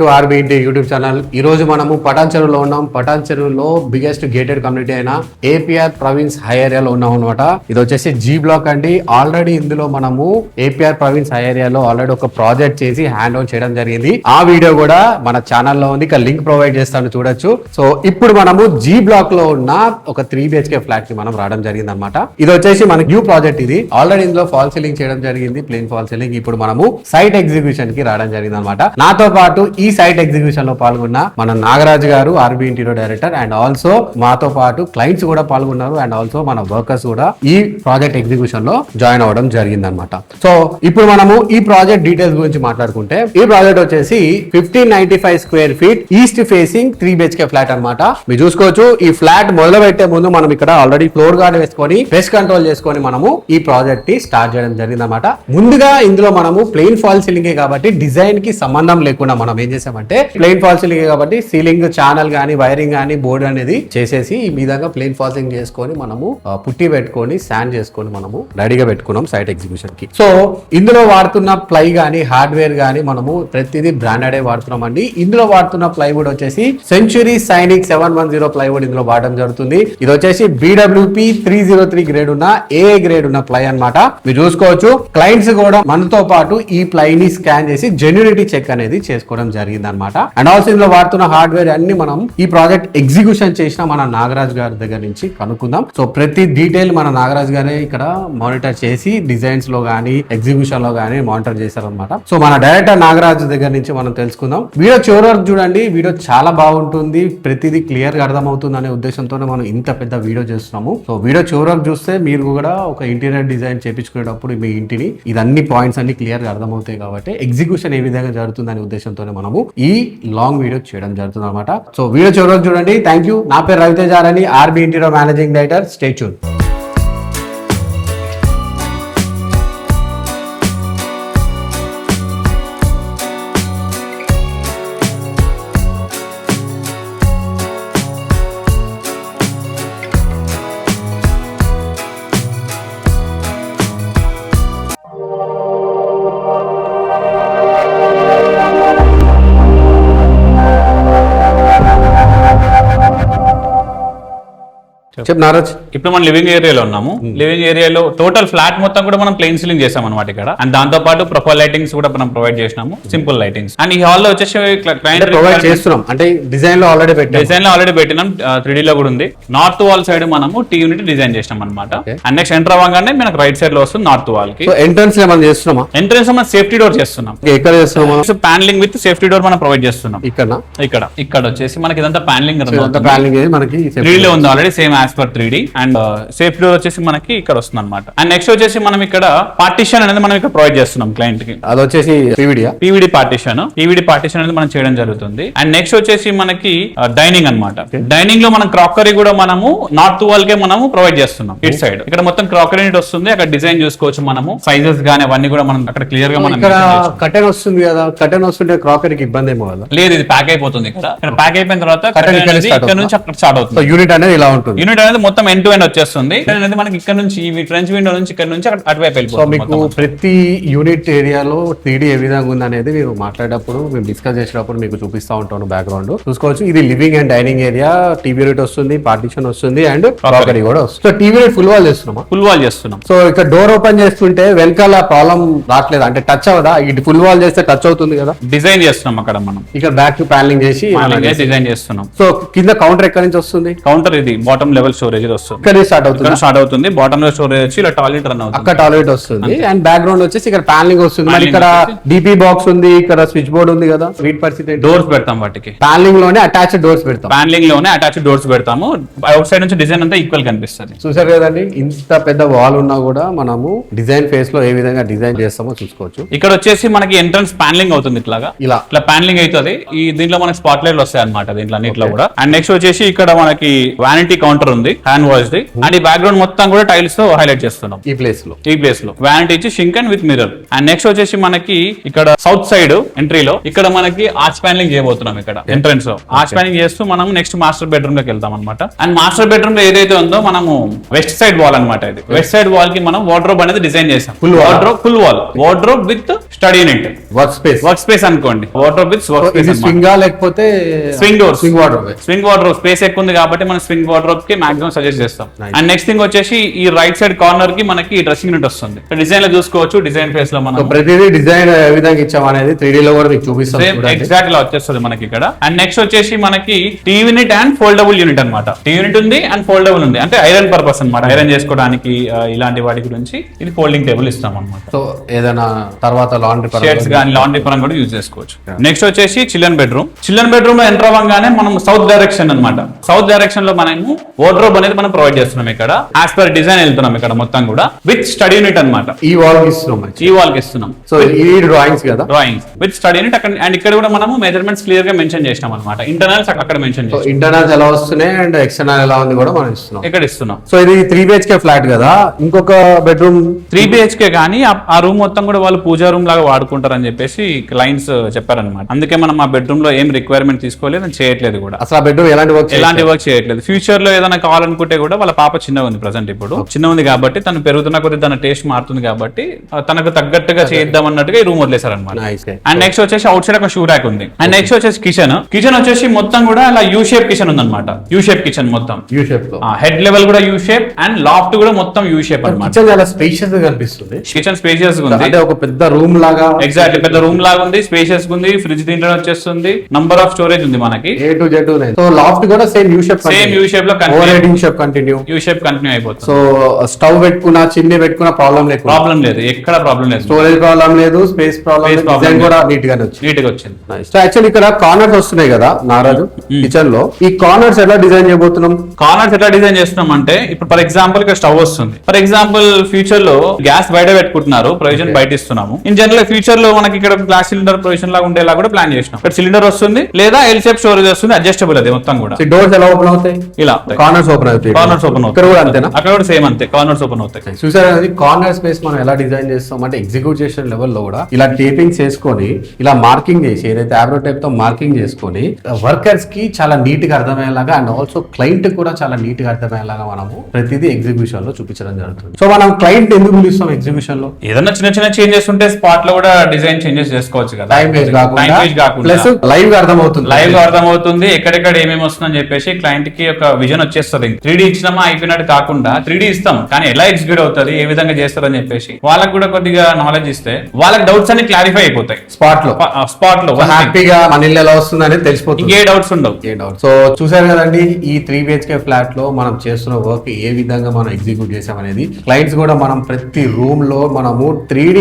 To ఆర్బీఐటీ YouTube channel. ఈ రోజు మనము పటాన్ చెరువులో ఉన్నాం. పటాన్ చెరువులో బిగ్గెస్ట్ గేటెడ్ కమ్యూనిటీ అయిన ఏపీఆర్ ప్రవీణ్స్ హై ఏరియాలో ఉన్నాం అనమాట. ఇది వచ్చేసి జీ బ్లాక్ అండి. ఆల్రెడీ ఇందులో మనము ఏపీఆర్ ప్రవీణ్స్ హై ఏరియాలో ఆల్రెడీ ఒక ప్రాజెక్ట్ చేసి హ్యాండ్ ఓవర్ చేయడం జరిగింది. ఆ వీడియో కూడా మన ఛానల్లో ఉంది, ఇక లింక్ ప్రొవైడ్ చేస్తాను చూడొచ్చు. సో ఇప్పుడు మనము జీ బ్లాక్ లో ఉన్న ఒక 3 BHK ఫ్లాట్ కి మనం రావడం జరిగింది అనమాట. ఇది వచ్చేసి మన న్యూ ప్రాజెక్ట్. ఇది ఆల్రెడీ ఇందులో ఫాల్ సీలింగ్ చేయడం జరిగింది, ప్లేన్ ఫాల్ సీలింగ్. ఇప్పుడు మనము సైట్ ఎగ్జిక్యూషన్ కి రావడం జరిగింది అనమాట. నాతో పాటు ఈ సైట్ ఎగ్జిక్యూషన్ లో పాల్గొన్న మన నాగరాజ్ గారు, RB interior director, and also మాతో పాటు క్లయింట్స్ కూడా పాల్గొన్నారు, అండ్ ఆల్సో మన వర్కర్స్ కూడా ఈ ప్రాజెక్ట్ ఎగ్జిక్యూషన్ లో జాయిన్ అవ్వడం జరిగింది అనమాట. సో ఇప్పుడు మనము ఈ ప్రాజెక్ట్ డీటెయిల్స్ గురించి మాట్లాడుకుంటే, ఈ ప్రాజెక్ట్ వచ్చేసి 1595 square feet east facing 3 BHK flat అనమాట. మీరు చూసుకోవచ్చు, ఈ ఫ్లాట్ మొదలు పెట్టే ముందు మనం ఇక్కడ ఆల్రెడీ ఫ్లోర్ గార్డ్ వేసుకొని పెస్ట్ కంట్రోల్ చేసుకొని మనము ఈ ప్రాజెక్ట్ ని స్టార్ట్ చేయడం జరిగింది అనమాట. ముందుగా ఇందులో మనము ప్లెయిన్ ఫాల్ సీలింగ్ కాబట్టి డిజైన్ కి సంబంధం లేకుండా మనం ఏం చేసామంటే, ప్లెయిన్ ఫాల్ సీలింగ్ కాబట్టి సీలింగ్ ఛానల్ గానీ వైరింగ్ గానీ బోర్డు అనేది చేసేసి ఈ విధంగా ప్లెయిన్ ఫాల్ సీలింగ్ చేసుకొని మనము పుట్టి పెట్టుకొని శాండ్ చేసుకొని మనము రెడీగా పెట్టుకున్నాం సైట్ ఎగ్జిక్యూషన్ కి. సో ఇందులో వాడుతున్న ప్లై గానీ హార్డ్వేర్ గానీ మనము ప్రతిదీ బ్రాండెడ్ వాడుతున్నాం అండి. ఇందులో వాడుతున్న ప్లైవుడ్ వచ్చేసి సెంచురీ సైనిక్ 710 ప్లైవుడ్ ఇందులో వాడడం జరుగుతుంది. ఇది వచ్చేసి BWP 303 గ్రేడ్ ఉన్న ఏ గ్రేడ్ ఉన్న ప్లై అన్నమాట. మీరు చూసుకోవచ్చు, క్లయింట్స్ కూడా మనతో పాటు ఈ ప్లై ని స్కాన్ చేసి జెన్యూనిటీ చెక్ అనేది చేసుకోవడం జరిగింది అనమాట. అండ్ ఆల్సో ఇందులో వాడుతున్న హార్డ్వేర్ అన్ని మనం ఈ ప్రాజెక్ట్ ఎగ్జిక్యూషన్ చేసిన మన నాగరాజ్ గారి దగ్గర నుంచి కనుక్కుందాం. సో ప్రతి డీటెయిల్ మన నాగరాజ్ గారే ఇక్కడ మానిటర్ చేసి డిజైన్స్ లో గానీ ఎగ్జిక్యూషన్ లో గానీ మానిటర్ చేశారనమాట. సో మన డైరెక్టర్ నాగరాజ్ దగ్గర నుంచి మనం తెలుసుకుందాం. వీడియో చివరి వరకు చూడండి, వీడియో చాలా బాగుంటుంది, ప్రతిదీ క్లియర్ గా అర్థమవుతుంది అనే ఉద్దేశంతోనే మనం ఇంత పెద్ద వీడియో చేస్తున్నాము. సో వీడియో చివరి వరకు చూస్తే మీరు కూడా ఒక ఇంటీరియర్ డిజైన్ చేపించుకునేటప్పుడు మీ ఇంటిని ఇదన్ని పాయింట్స్ అన్ని క్లియర్ గా అర్థమవుతాయి కాబట్టి ఎగ్జిక్యూషన్ ఏ విధంగా జరుగుతుంది అనే ఉద్దేశంతోనే మనము ఈ లాంగ్ వీడియో చేయడం జరుగుతుంది అనమాట. సో వీడియో చివరి వరకు చూడండి. Thank you. నా పేరు రవితేజ అని, RB interior managing director. Stay tune. చెప్పు నారాజ్. ఇప్పుడు మనం లివింగ్ ఏరియాలో ఉన్నాము. లివింగ్ ఏరియాలో టోటల్ ఫ్లాట్ మొత్తం కూడా మనం ప్లెయిన్ సీలింగ్ చేసాం అనమాట ఇక్కడ. అండ్ దాంతో పాటు ప్రొఫైల్ లైటింగ్స్ కూడా మనం ప్రొవైడ్ చేసినాము, సింపుల్ లైటింగ్స్. అండ్ ఈ హాల్ లో వచ్చేసి క్లయింట్ ప్రొవైడ్ చేస్తున్నాం అంటే డిజైన్ లో ఆల్రెడీ పెట్టినాం 3D లో కూడా ఉంది. నార్త్ వాల్ సైడ్ మనము T యూనిట్ డిజైన్ చేసినాం అనమాట. అండ్ నెక్స్ట్ ఎంటర్ అవ్వగానే మనకు రైట్ సైడ్ లో వస్తుంది నార్త్ వాల్ కి. ఎంట్రన్స్ మనం చేస్తున్నామా? ఎంట్రన్స్ మనం సేఫ్టీ డోర్ చేస్తున్నాం. ఎక్కడ చేస్తున్నాం? ప్యానలింగ్ విత్ సేఫ్టీ డోర్ మనం ప్రొవైడ్ చేస్తున్నాం. ఇక్కడ వచ్చేసి మనకి ఇదంతా ప్యానలింగ్ మనకి 3D లో ఉంది already, same as per 3D. And safe door వచ్చేసి మనకి ఇక్కడ వస్తుంది అనమాట. అండ్ నెక్స్ట్ వచ్చేసి మనం ఇక్కడ పార్టిషన్ అనేది మనం ఇక్కడ ప్రొవైడ్ చేస్తున్నాం క్లయింట్ కి. అది వచ్చేసి PVD పార్టిషన్ అనేది మనం చేయడం జరుగుతుంది. అండ్ నెక్స్ట్ వచ్చేసి మనకి డైనింగ్ అన్నమాట. డైనింగ్ లో మనం క్రాకరీ కూడా మనము నార్త్ వాల్ కే మనము ప్రొవైడ్ చేస్తున్నాం. ఇటు సైడ్ ఇక్కడ మొత్తం క్రాకరీ యూనిట్ వస్తుంది. అక్కడ డిజైన్ చూసుకోవచ్చు మనము, సైజెస్ గానీ అవన్నీ కూడా మనం అక్కడ క్లియర్ గా మనం. కర్టెన్ వస్తుంది కదా, కర్టెన్ వస్తుంటే క్రాకరీకి ఇబ్బంది ఏమో కదా? లేదు, ఇది ప్యాక్ అయిపోతుంది. ఇక్కడ ప్యాక్ అయిపోయిన తర్వాత ఇక్కడ నుంచి అక్కడ స్టార్ట్ అవుతుంది. యూనిట్ అనేది ఇలా ఉంటుంది. యూనిట్ అనేది మొత్తం ఎండ్ టు ఎండ్ వచ్చేస్తుంది. అనేది మనకి ఇక్కడ నుంచి ఈ ఫ్రంట్ విండో నుంచి ఇక్కడ నుంచి అటువైపు వెళ్ళిపోతుంది. మీకు ప్రతి యూనిట్ ఏరియాలో 3D ఏ విధంగా ఉంది అనేది మీరు మాట్లాడేటప్పుడు, మేము డిస్కస్ చేసేటప్పుడు మీకు చూపిస్తా ఉంటాను. బ్యాక్గ్రౌండ్ చూసుకోవచ్చు. ఇది living and dining area. TV unit వస్తుంది, పార్టిషన్ వస్తుంది, అండ్ క్రాకరీ కూడా వస్తుంది. So TV unit full wall చేస్తున్నాం. సో ఇక్కడ డోర్ ఓపెన్ చేస్తుంటే వెనకాల ప్రాబ్లం రావట్లేదు అంటే టచ్ అవ్వదా? ఇటు ఫుల్ వాల్ చేస్తే టచ్ అవుతుంది కదా. డిజైన్ చేస్తున్నాం అక్కడ మనం. ఇక్కడ బ్యాక్ ప్యానలింగ్ చేసి డిజైన్ చేస్తున్నాం. సో కింద కౌంటర్ ఎక్కడి నుంచి వస్తుంది? కౌంటర్ ఇది బాటమ్ లెవెల్ స్టోరేజ్ వస్తుంది. ఇక్కడ స్టార్ట్ అవుతుంది. బాటమ్ లో స్టోరేజ్ వచ్చి ఇలా టాయిలెట్ రన్ అవుతుంది. అక్కడ టాయిలెట్ వస్తుంది. అండ్ బ్యాక్గ్రౌండ్ వచ్చేసి ఇక్కడ ప్యానలింగ్ వస్తుంది. మరి ఇక్కడ DP బాక్స్ ఉంది, ఇక్కడ స్విచ్ బోర్డ్ ఉంది కదా. వీటి పరిస్థితి డోర్స్ పెడతాం వాటికి. ప్యానలింగ్ లోనే అటాచ్డ్ డోర్స్ పెడతాము. అవుట్ సైడ్ నుంచి డిజైన్ అంతా ఈక్వల్ కనిపిస్తుంది. చూసారు కదండి, ఇంత పెద్ద వాల్ ఉన్నా కూడా మనము డిజైన్ ఫేస్ లో ఏ విధంగా డిజైన్ చేస్తామో చూసుకోవచ్చు. ఇక్కడ వచ్చేసి మనకి ఎంట్రన్స్ ప్యానలింగ్ అవుతుంది. ఇలా ప్యానలింగ్ అవుతుంది. ఈ దీంట్లో మనకి స్పాట్ లైట్లు వస్తాయి అనమాట దీంట్లో అన్నిట్లో కూడా. అండ్ నెక్స్ట్ వచ్చేసి ఇక్కడ మనకి వ్యానిటీ కౌంటర్ మోటార్ ఉంది హ్యాండ్ వాష్ ది, అండ్ ఈ బ్యాక్గ్రౌండ్ మొత్తం కూడా టైల్స్ తో హైలైట్ చేస్తున్నాం ఈ ప్లేస్ లో వ్యానిటీ ఇచ్చి sink and with mirror. And next వచ్చేసి మనకి ఇక్కడ సౌత్ సైడ్ ఎంట్రీలో ఇక్కడ మనకి ఆర్చ్ ప్యానలింగ్ చేయబోతున్నాం. ఇక్కడ ఎంట్రన్స్ లో ఆర్చ్ ప్యానలింగ్ చేస్తూ మనం నెక్స్ట్ మాస్టర్ బెడ్రూమ్ లోకి వెళ్తాం అనమాట. అండ్ మాస్టర్ బెడ్రూమ్ లో ఏదైతే ఉందో మనము వెస్ట్ సైడ్ వాల్ అనమాట. ఇది వెస్ట్ సైడ్ వాల్ కి మనం వార్డ్రోబ్ అనేది డిజైన్ చేసాం. Full wall wardrobe with study unit, work space అనుకోండి. Wardrobe with work space, swing లేకపోతే swing door, swing wardrobe space ఎక్కువ ఉంది కాబట్టి మనం స్వింగ్ వార్డ్రోబ్ కి మాక్సిమం సజెస్ట్ చేస్తాం. అండ్ నెక్స్ట్ థింగ్ వచ్చేసి ఈ రైట్ సైడ్ కార్నర్ కి మనకి డ్రెస్సింగ్ యూనిట్ వస్తుంది. డిజైన్ లో చూసుకోవచ్చు, డిజైన్ ఫేస్ లో మనం ప్రతిదీ డిజైన్ ఏ విధంగా ఇచ్చాం అనేది 3D లో కూడా మీకు చూపిస్తాం. ఎగ్జాక్ట్ లా వచ్చేస్తుంది మనకి ఇక్కడ. అండ్ నెక్స్ట్ వచ్చేసి మనకి TV unit and foldable unit అనమాట. టీవీ యూనిట్ ఉంది అండ్ ఫోల్డబుల్ ఉంది, అంటే ఐరన్ పర్పస్ అనమాట. ఐరన్ చేసుకోవడానికి ఇలాంటి వాటి గురించి ఇది ఫోల్డింగ్ టేబుల్ ఇస్తాం అనమాట. సో ఏదైనా తర్వాత లాండ్రీ షర్ట్స్ కానీ లాండ్రీ పరంగా కూడా యూజ్ చేసుకోవచ్చు. నెక్స్ట్ వచ్చేసి చిల్డ్రన్ బెడ్రూమ్. చిల్డ్రన్ బెడ్రూమ్ లో ఎంటర్ అవ్వగానే మనం సౌత్ డైరెక్షన్ అనమాట. సౌత్ డైరెక్షన్ లో మనము వార్డ్రోబ్ అనేది మనం ప్రొవైడ్ చేస్తున్నాం. ఇక్కడ యాజ్ పర్ డిజైన్ వెళ్తున్నాం ఇక్కడ మొత్తం కూడా విత్ స్టడీ యూనిట్ అనమాట. ఈ వాల్ కి ఇస్తున్నాం. సో ఈ డ్రాయింగ్స్ కదా, డ్రాయింగ్స్ విత్ స్టడీ యూనిట్ అక్కడ. అండ్ ఇక్కడ కూడా మనము మెజర్మెంట్స్ క్లియర్ గా మెన్షన్ చేసినాం అనమాట. ఇంటర్నల్స్ అక్కడ మెన్షన్ చేస్తాం. ఇంటర్నల్స్ ఎలా వస్తున్నాయి అండ్ ఎక్స్టర్నల్ ఎలా ఉంది కూడా మనం ఇస్తున్నాం. ఇక్కడ ఇస్తున్నాం. సో ఇది 3 BHK ఫ్లాట్ కదా. ఇంకొక బెడ్రూమ్ 3 BHK కానీ ఆ రూమ్ మొత్తం కూడా వాళ్ళు పూజా రూమ్ లాగా వాడుకుంటారని చెప్పేసి క్లయింట్స్ చెప్పారనమాట. అందుకే మనం ఆ బెడ్రూమ్ లో ఏం రిక్వైర్మెంట్ తీసుకోలేదు అని చేయట్లేదు కూడా. అసలు ఆ బెడ్రూమ్ ఎలాంటి వర్క్ చేయట్లేదు. ఫ్యూచర్ లో ఏదైనా కావాలనుకుంటే కూడా వాళ్ళ పాప చిన్నగా ఉంది, ప్రెసెంట్ ఇప్పుడు చిన్న ఉంది కాబట్టి తను పెరుగుతున్న కొద్ది తన టేస్ట్ మారుతుంది కాబట్టి తనకు తగ్గట్టుగా చేద్దాం అన్నట్టుగా ఈ రూమ్ వదిలేశారనమాట. అండ్ నెక్స్ట్ వచ్చేసి అవుట్ సైడ్ ఒక షూ ర్యాక్ ఉంది. అండ్ నెక్స్ట్ వచ్చేసి కిచెన్ వచ్చేసి మొత్తం కూడా అలా యూ షేప్ కిచెన్ ఉందన్నమాట. యూ షేప్ కిచెన్ మొత్తం యూ షేప్ లో, హెడ్ లెవెల్ కూడా యూ షేప్ అండ్ లాఫ్ట్ కూడా మొత్తం యూ షేప్ అన్నమాట. కిచెన్ చాలా స్పేషియస్ గా కనిపిస్తుంది. కిచెన్ స్పేషియస్ ఉంది, అంటే ఒక పెద్ద రూమ్ లాగా. ఎగ్జాక్ట్లీ పెద్ద రూమ్ లాగా ఉంది, స్పేషియస్ ఉంది. ఫ్రిడ్జ్ దీంట్లో వచ్చేస్తుంది, నంబర్ ఆఫ్ స్టోరేజ్ ఉంది మనకి. A to Z ఉన్నాయి. సో లాఫ్ట్ కూడా సేమ్ యూ షేప్ లో యూ షేప్ కంటిన్యూ అయిపోతుంది. సో స్టవ్ పెట్టుకున్నా చిమ్నీ పెట్టుకున్నా ప్రాబ్లం లేదు, ఎక్కడ ప్రాబ్లం లేదు. స్టోరేజ్ ప్రాబ్లం లేదు, స్పేస్ ప్రాబ్లం లేదు, డిజైన్ కూడా నీట్ గా వచ్చింది. సో యాక్చువల్లీ ఇక్కడ కార్నర్స్ వస్తున్నాయి కదా నారాజు కిచెన్ లో. ఈ కార్నర్స్ ఎలా డిజైన్ చేయబోతున్నాం? కార్నర్స్ ఎట్లా డిజైన్ చేస్తున్నాం అంటే ఇప్పుడు ఫర్ ఎగ్జాంపుల్ ఇక్కడ స్టవ్ వస్తుంది. ఫర్ ఎగ్జాంపుల్ ఫ్యూచర్ లో గ్యాస్ బయట పెట్టుకుంటున్నారు, ప్రొవిజన్ బయట ఇస్తున్నాము. ఇన్ జనరల్ ఫ్యూచర్ లో మనకి ఇక్కడ గ్లాస్ సిలిండర్ ప్రొవిజన్ లాగా ఉండేలా కూడా ప్లాన్ చేసినాం. ఇక్కడ సిలిండర్ వస్తుంది లేదా ఎల్ షేప్ స్టోరేజ్ వస్తుంది, అడ్జస్టబుల్ అది మొత్తం కూడా. డోర్స్ ఎలా ఓపెన్ అవుతాయి? ఇలా కార్నర్స్ ఓపెన్ అవుతాయి. ఇక్కడ కూడా అంతేనా? అక్కడ కూడా సేమ్ అంతే, కార్నర్స్ ఓపెన్ అవుతాయి. చూసారా కార్నర్ స్పేస్ మనం ఎలా డిజైన్ చేస్తాం అంటే ఎగ్జిక్యూషన్ లెవెల్లో కూడా ఇలా టేపింగ్స్ చేసుకొని ఇలా మార్కింగ్ చేసి ఏదైతే ఆబ్రో టైప్ తో మార్కింగ్ చేసుకొని వర్కర్స్ కి చాలా నీట్ గా అర్థమయ్యేలాగా అండ్ ఆల్సో క్లయింట్ కూడా చాలా నీట్ గా అర్థమయ్యేలాగా మనము ప్రతిదీ ఎగ్జిక్యూషన్ లో చూపించడం జరుగుతుంది. సో మనం క్లయింట్ ఎందుకు పిలుస్తాం ఎగ్జిక్యూషన్ లో? ఏదైనా చిన్న చిన్న చేంజెస్ ఉంటే స్పాట్ లో కూడా డిజైన్ చేంజెస్ చేసుకోవచ్చు కదా. టైం వేస్ట్ కాకుండా ప్లస్ లైవ్ గా అర్థమవుతుంది ఎక్కడెక్కడ ఏమేమి వస్తుందని చెప్పేసి క్లయింట్ కి ఒక విజన్ వచ్చేస్తుంది. 3D ఇచ్చినామా అయిపోయినట్టు కాకుండా 3D ఇస్తాం కానీ ఎలా ఎగ్జిక్యూట్ అవుతుంది, ఏ విధంగా చేస్తారని చెప్పేసి వాళ్ళకి కూడా కొద్దిగా నాలెడ్జ్ ఇస్తే వాళ్ళకి డౌట్స్ అన్ని క్లారిఫై అయిపోతాయి స్పాట్ లో. హ్యాపీగా మన ఇల్లు ఎలా వస్తుంది అనేది తెలిసిపోతుంది, ఏ డౌట్స్ ఉండవు. సో చూసారు కదండి ఈ 3 BHK ఫ్లాట్ లో మనం చేస్తున్న వర్క్ ఏ విధంగా మనం ఎగ్జిక్యూట్ చేసామనేది. క్లయింట్స్ కూడా మనం ప్రతి రూమ్ లో మనము 3D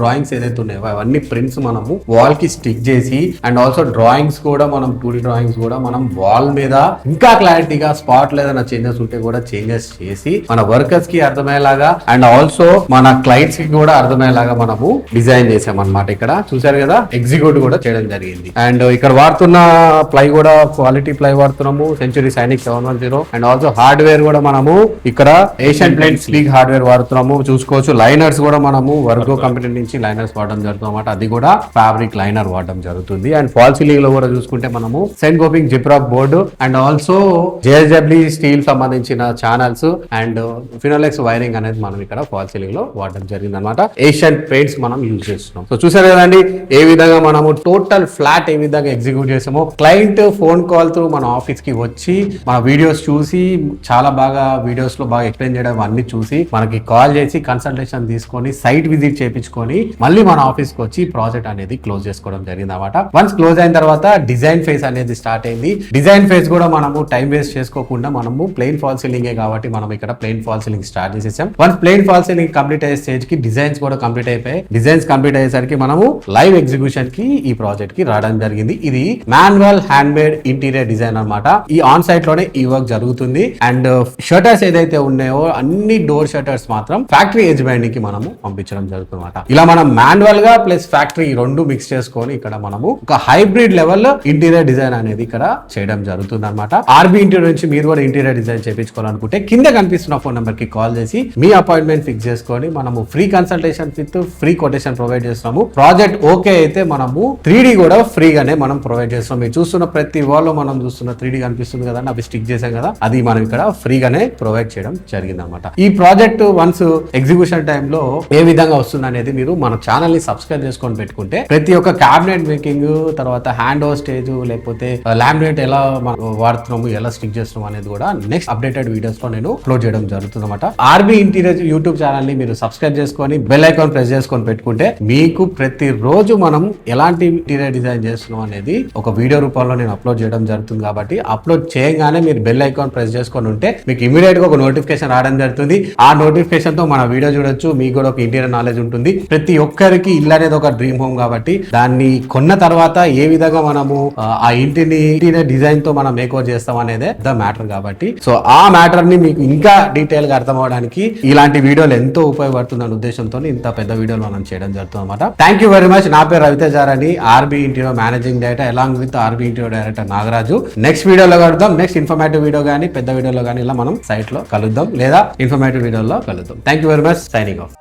డ్రాయింగ్స్ ఏదైతే ఉన్నాయో అవన్నీ ప్రింట్స్ మనము వాల్ కి స్టిక్ చేసి అండ్ ఆల్సో డ్రాయింగ్స్ కూడా మనం 2D డ్రాయింగ్స్ కూడా మనం వాల్ మీద ఇంకా క్లారిటీగా స్పాట్ ఏదైనా చేంజెస్ ఉంటే కూడా చేంజెస్ చేసి మన వర్కర్స్ కి అర్థమయ్యేలాగా అండ్ ఆల్సో మన క్లయింట్స్ కి కూడా అర్థమయ్యేలాగా మనము డిజైన్ చేసామన్నమాట. ఇక్కడ చూసారు కదా ఎగ్జిక్యూట్ కూడా చేయడం జరిగింది. అండ్ ఇక్కడ వాడుతున్న ప్లై కూడా క్వాలిటీ ప్లై వాడుతున్నాము, century Sainik 710. And also hardware కూడా మనము ఇక్కడ ఏషియన్ పెయింట్ స్లీక్ హార్డ్వేర్ వాడుతున్నాము. చూసుకోవచ్చు లైనర్స్ కూడా మనము వర్గో కంపెనీ నుంచి లైనర్స్ వాడడం జరుగుతుంది అన్నమాట. అది కూడా ఫ్యాబ్రిక్ లైనర్ వాడడం జరుగుతుంది. అండ్ ఫాల్ సీలింగ్ లో కూడా చూసుకుంటే మనము Saint Gobain Gyproc board and also JSW steel సంబంధించిన ఛానల్స్ అండ్ ఫినోలెక్స్ వైరింగ్ అనేది మనం ఇక్కడ ఫాల్ సీలింగ్ లో వాడడం జరిగింది అనమాట. ఏషియన్ పెయింట్స్ మనం యూజ్ చేస్తున్నాం. సో చూసారు కదండి ఏ విధంగా మనము టోటల్ ఫ్లాట్ ఏ విధంగా ఎగ్జిక్యూట్ చేసామో. క్లయింట్ ఫోన్ కాల్ తో మన ఆఫీస్ కి వచ్చి మన వీడియోస్ చూసి చాలా బాగా వీడియోస్ లో బాగా ఎక్స్ప్లెయిన్ చేయడం అన్ని చూసి మనకి కాల్ చేసి కన్సల్టేషన్ తీసుకొని సైట్ విజిట్ చేయించుకొని మళ్ళీ మన ఆఫీస్ కి వచ్చి ప్రాజెక్ట్ అనేది క్లోజ్ చేసుకోవడం జరిగింది అనమాట. వన్స్ క్లోజ్ అయిన తర్వాత డిజైన్ ఫేజ్ అనేది స్టార్ట్ అయింది. డిజైన్ ఫేజ్ కూడా మనము టైం వేస్ట్ చేసుకోకుండా మనము ప్లెయిన్ ఫాల్ సీలింగ్ కాబట్టి మనం ఇక్కడ ప్లెయిన్ ఫాల్ సీలింగ్ స్టార్ట్ చేసేసాం. Once plain fall ceiling complete అయ్యే స్టేజ్ కి డిజైన్స్ కూడా కంప్లీట్ అయిపోయాయి. డిజైన్స్ కంప్లీట్ అయ్యేసరికి మనము లైవ్ ఎగ్జిక్యూషన్ కి ఈ ప్రాజెక్ట్ కి రావడం జరిగింది. ఇది manual hand made interior design అన్నమాట. ఈ ఆన్ సైట్ లోనే ఈ వర్క్ జరుగుతుంది. అండ్ షటర్స్ ఏదైతే ఉన్నాయో అన్ని డోర్ షటర్స్ మాత్రం ఫ్యాక్టరీ ఏజ్ బైండింగ్ కి మనము పంపించడం జరుగుతుంది అన్నమాట. ఇలా మనం మాన్యువల్ గా ప్లస్ ఫ్యాక్టరీ రెండు మిక్స్ చేసుకొని ఇక్కడ మనము ఒక హైబ్రిడ్ లెవెల్ ఇంటీరియర్ డిజైన్ అనేది ఇక్కడ చేయడం జరుగుతుంది అనమాట. ఆర్బీ ఇంటీరియర్ నుంచి మీరు కూడా ఇంటీరియర్ డిజైన్ చేయించుకోవాలనుకుంటే కింద కనిపిస్తున్న ఫోన్ నెంబర్ కి కాల్ చేసి మీ అపాయింట్మెంట్ ఫిక్స్ చేసుకొని మనము free consultation with free quotation provide చేస్తున్నాము. ప్రాజెక్ట్ ఓకే అయితే మనము 3D కూడా ఫ్రీగానే మనం ప్రొవైడ్ చేస్తున్నాం. మీరు చూస్తున్న ప్రతి వాల్ లో మనం చూస్తున్న 3D కనిపిస్తుంది కదా, అవి స్టిక్ చేసాం కదా, అది మనం ఇక్కడ ఫ్రీగానే ప్రొవైడ్ చేయడం జరిగింది అనమాట. ఈ ప్రాజెక్ట్ వన్స్ ఎగ్జిక్యూషన్ టైమ్ లో ఏ విధంగా వస్తుంది అనేది మీరు మన ఛానల్ ని సబ్స్క్రైబ్ చేసుకొని పెట్టుకుంటే ప్రతి ఒక్క క్యాబినెట్ మేకింగ్, తర్వాత హ్యాండ్ ఓవర్ స్టేజ్, లేకపోతే లామినేట్ ఎలా వాడుతున్నాము, ఎలా స్టిక్ చేస్తున్నాము అనేది కూడా నెక్స్ట్ అప్డేటెడ్ వీడియోస్ లో నేను అప్లోడ్ చేయడం జరుగుతుంది అనమాట. ఆర్బీ ఇంటీరియర్ యూట్యూబ్ ఛానల్ ని మీరు సబ్స్క్రైబ్ చేసుకొని బెల్ ఐకాన్ ప్రెస్ చేసుకొని పెట్టుకుంటే మీకు ప్రతి రోజు మనం ఎలాంటి ఇంటీరియర్ డిజైన్ చేస్తున్నాం అనేది ఒక వీడియో రూపంలో నేను అప్లోడ్ చేయడం జరుగుతుంది. కాబట్టి అప్లోడ్ చేయగానే మీరు బెల్ ఐకాన్ ప్రెస్ చేసుకొని ఉంటే మీకు ఇమీడియట్ గా ఒక నోటిఫికేషన్ రావడం జరుగుతుంది. ఆ నోటిఫికేషన్ తో మన వీడియో చూడొచ్చు, మీకు కూడా ఒక ఇంటీరియర్ నాలెడ్జ్ ఉంటుంది. ప్రతి ఒక్కరికి ఇల్లు అనేది ఒక డ్రీమ్ హోమ్ కాబట్టి దాన్ని కొన్న తర్వాత ఏ విధంగా మనము ఆ ఇంటిని ఇంటీరియర్ డిజైన్ తో మనం మేక్ ఓవర్ చేస్తాం అనేది ద మ్యాటర్. కాబట్టి సో ఆ మ్యాటర్ ని మీకు ఇంకా డీటెయిల్ గా అర్థం అవడానికి ఇలాంటి వీడియోలు ఎంతో ఉపయోగపడుతుందనే ఉద్దేశంతో ఇంత పెద్ద వీడియోలు మనం చేయడం జరుగుతుంది అనమాట. Thank you very much. నా పేరు రవితేజ అని, RB interior managing director along with RB interior director Nagaraju. Next వీడియోలో కలుద్దాం. నెక్స్ట్ ఇన్ఫర్మేటివ్ వీడియో కానీ పెద్ద వీడియోలో కానీ ఇలా మనం సైట్ లో కలుద్దాం, లేదా ఇన్ఫర్మేటివ్ వీడియోలో కలుద్దాం. Thank you very much. Signing off.